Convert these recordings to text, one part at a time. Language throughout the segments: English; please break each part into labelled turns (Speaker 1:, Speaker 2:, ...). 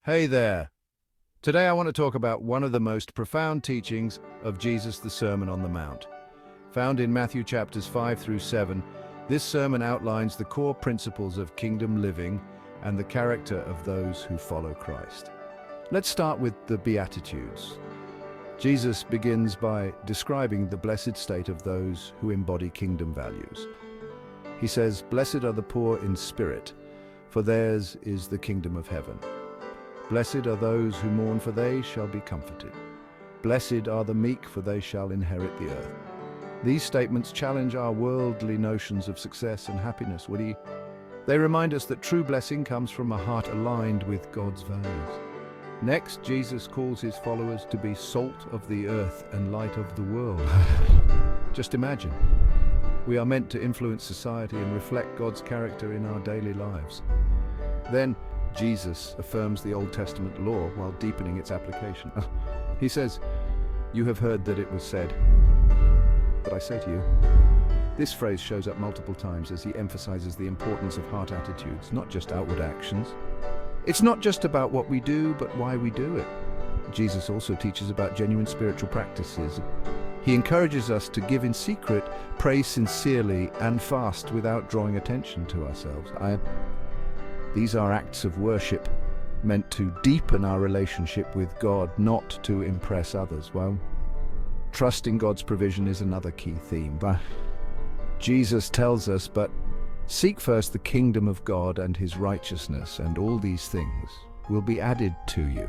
Speaker 1: Hey there! Today I want to talk about one of the most profound teachings of Jesus, the Sermon on the Mount. Found in Matthew chapters 5 through 7, this sermon outlines the core principles of kingdom living and the character of those who follow Christ. Let's start with the Beatitudes. Jesus begins by describing the blessed state of those who embody kingdom values. He says, "Blessed are the poor in spirit, for theirs is the kingdom of heaven. Blessed are those who mourn, for they shall be comforted. Blessed are the meek, for they shall inherit the earth." These statements challenge our worldly notions of success and happiness. They remind us that true blessing comes from a heart aligned with God's values. Next, Jesus calls his followers to be salt of the earth and light of the world. Just imagine. We are meant to influence society and reflect God's character in our daily lives. Then, Jesus affirms the Old Testament law while deepening its application. He says, "You have heard that it was said, but I say to you." This phrase shows up multiple times as he emphasizes the importance of heart attitudes, not just outward actions. It's not just about what we do, but why we do it. Jesus also teaches about genuine spiritual practices. He encourages us to give in secret, pray sincerely, and fast without drawing attention to ourselves. These are acts of worship meant to deepen our relationship with God, not to impress others. Well, trusting God's provision is another key theme. But Jesus tells us, "But seek first the kingdom of God and his righteousness, and all these things will be added to you."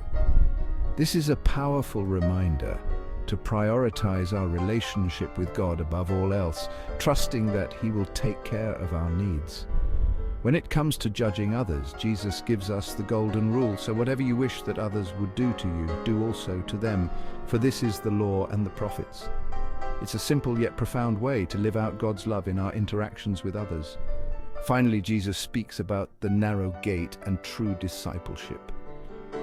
Speaker 1: This is a powerful reminder to prioritize our relationship with God above all else, trusting that he will take care of our needs. When it comes to judging others, Jesus gives us the golden rule: "So whatever you wish that others would do to you, do also to them, for this is the law and the prophets." It's a simple yet profound way to live out God's love in our interactions with others. Finally, Jesus speaks about the narrow gate and true discipleship.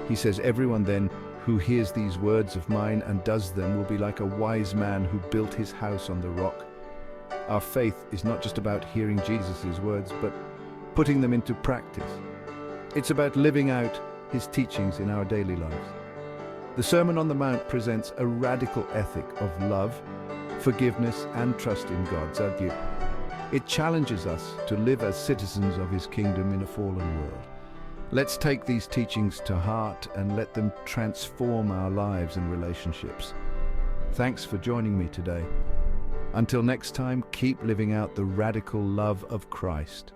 Speaker 1: He says, "Everyone then who hears these words of mine and does them will be like a wise man who built his house on the rock." Our faith is not just about hearing Jesus' words, but putting them into practice. It's about living out his teachings in our daily lives. The Sermon on the Mount presents a radical ethic of love, forgiveness, and trust in God's adieu. It challenges us to live as citizens of his kingdom in a fallen world. Let's take these teachings to heart and let them transform our lives and relationships. Thanks for joining me today. Until next time, keep living out the radical love of Christ.